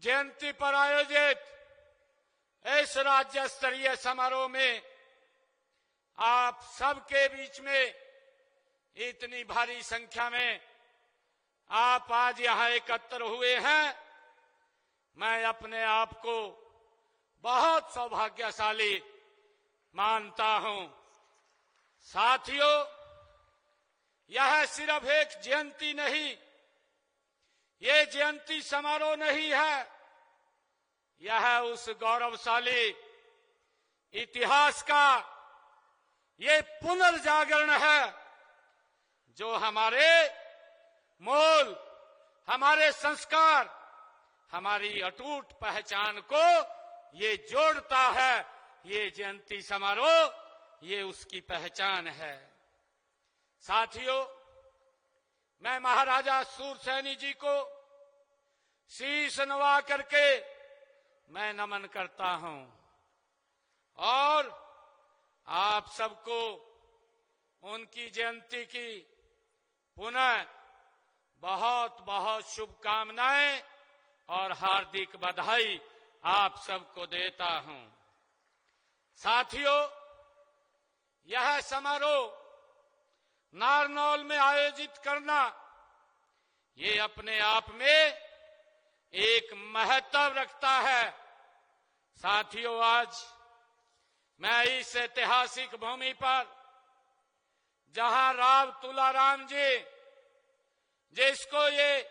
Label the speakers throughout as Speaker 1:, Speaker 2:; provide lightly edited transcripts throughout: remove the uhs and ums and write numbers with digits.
Speaker 1: जयंती पर आयोजित इस राज्य स्तरीय समारोह में आप सबके बीच में इतनी भारी संख्या में आप आज यहां एकत्र हुए हैं। मैं अपने आप को बहुत सौभाग्यशाली मानता हूं। साथियों, यह सिर्फ एक जयंती नहीं, ये जयंती समारोह नहीं है, यह उस गौरवशाली इतिहास का ये पुनर्जागरण है जो हमारे मूल, हमारे संस्कार, हमारी अटूट पहचान को ये जोड़ता है। ये जयंती समारोह ये उसकी पहचान है। साथियों, मैं महाराजा सूरसैनी जी को शीश नवा करके मैं नमन करता हूं और आप सबको उनकी जयंती की पुनः बहुत बहुत शुभकामनाएं और हार्दिक बधाई आप सबको देता हूं। साथियों, यह समारोह नारनौल में आयोजित करना ये अपने आप में एक महत्व रखता है। साथियों, आज मैं इस ऐतिहासिक भूमि पर जहां राव तुलाराम जी, जिसको ये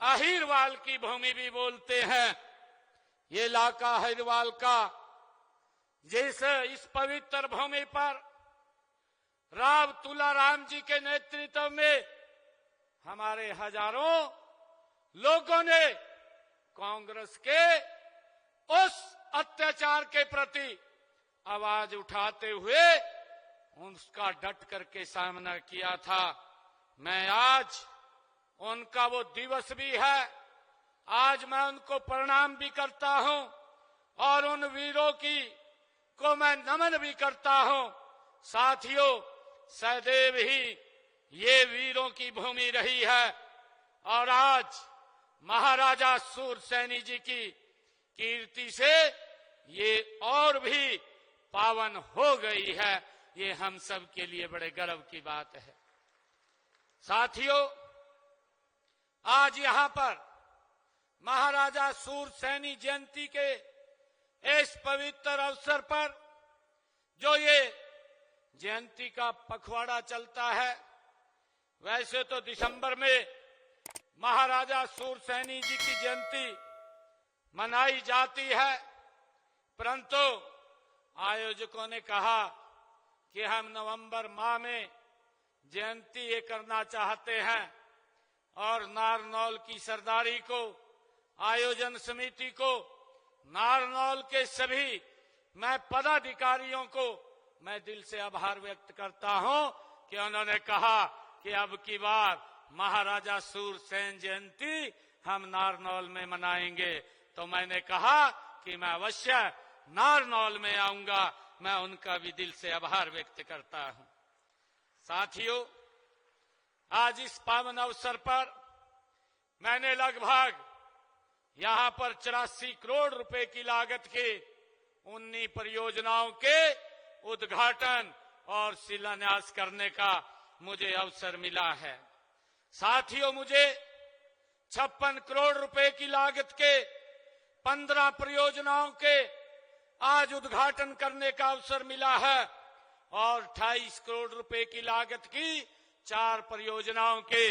Speaker 1: अहिरवाल की भूमि भी बोलते हैं, ये इलाका अहिरवाल का, जिस इस पवित्र भूमि पर राव तुलाराम जी के नेतृत्व में हमारे हजारों लोगों ने कांग्रेस के उस अत्याचार के प्रति आवाज उठाते हुए उसका डट करके सामना किया था। मैं आज उनका वो दिवस भी है, आज मैं उनको प्रणाम भी करता हूं और उन वीरों को मैं नमन भी करता हूं। साथियों, सदैव ही ये वीरों की भूमि रही है और आज महाराजा सूरसैनी जी की कीर्ति से ये और भी पावन हो गई है। ये हम सब के लिए बड़े गर्व की बात है। साथियों, आज यहां पर महाराजा सूरसैनी जयंती के इस पवित्र अवसर पर जो ये जयंती का पखवाड़ा चलता है, वैसे तो दिसंबर में महाराजा सूरसैनी जी की जयंती मनाई जाती है, परंतु आयोजकों ने कहा कि हम नवंबर माह में जयंती ये करना चाहते हैं और नारनौल की सरदारी को, आयोजन समिति को, नारनौल के सभी मैं पदाधिकारियों को मैं दिल से आभार व्यक्त करता हूं कि उन्होंने कहा कि अब की बार महाराजा सूरसैन जयंती हम नारनौल में मनाएंगे। तो मैंने कहा कि मैं अवश्य नारनौल में आऊंगा। मैं उनका भी दिल से आभार व्यक्त करता हूं। साथियों, आज इस पावन अवसर पर मैंने लगभग यहां पर 84 करोड़ रुपए की लागत की 19 परियोजनाओं के उद्घाटन और शिलान्यास करने का मुझे अवसर मिला है। साथियों, मुझे 56 करोड़ रुपए की लागत के 15 परियोजनाओं के आज उद्घाटन करने का अवसर मिला है और 28 करोड़ रुपए की लागत की 4 परियोजनाओं के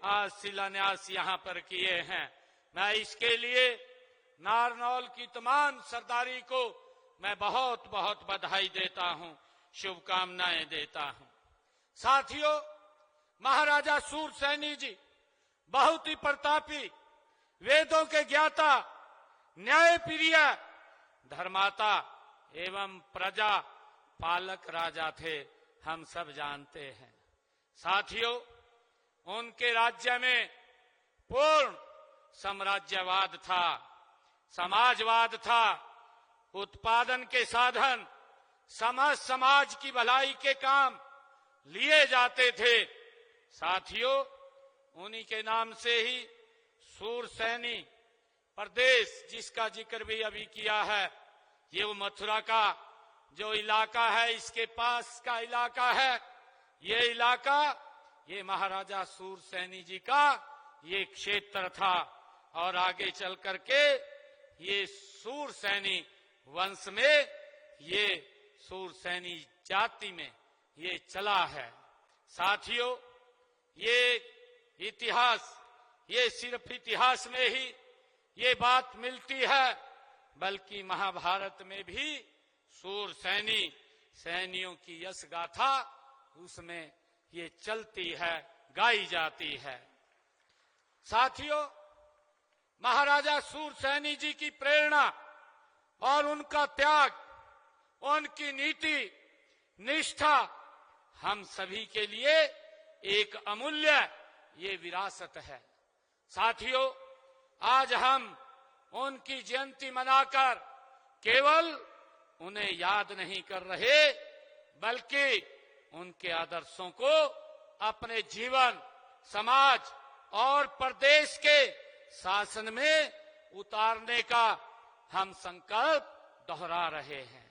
Speaker 1: आज शिलान्यास यहां पर किए हैं। मैं इसके लिए नारनौल की तमाम सरदारी को मैं बहुत बहुत बधाई देता हूं, शुभकामनाएं देता हूं। साथियों, महाराजा सूरसैनी जी बहुत ही प्रतापी, वेदों के ज्ञाता, न्यायप्रिय, धर्माता एवं प्रजा पालक राजा थे, हम सब जानते हैं। साथियों, उनके राज्य में पूर्ण साम्राज्यवाद था, समाजवाद था, उत्पादन के साधन समाज की भलाई के काम लिए जाते थे। साथियों, उन्हीं के नाम से ही सूरसैनी प्रदेश जिसका जिक्र भी अभी किया है, ये वो मथुरा का जो इलाका है, इसके पास का इलाका है। ये इलाका ये महाराजा सूरसैनी जी का ये क्षेत्र था और आगे चल करके ये सूरसैनी वंश में, ये सूरसैनी जाति में ये चला है। साथियों, ये इतिहास, ये सिर्फ इतिहास में ही ये बात मिलती है, बल्कि महाभारत में भी सूरसैनी सैनियों की यश गाथा उसमें ये चलती है, गाई जाती है। साथियों, महाराजा सूरसैनी जी की प्रेरणा और उनका त्याग, उनकी नीति निष्ठा हम सभी के लिए एक अमूल्य ये विरासत है। साथियों, आज हम उनकी जयंती मनाकर केवल उन्हें याद नहीं कर रहे, बल्कि उनके आदर्शों को अपने जीवन, समाज और प्रदेश के शासन में उतारने का हम संकल्प दोहरा रहे हैं।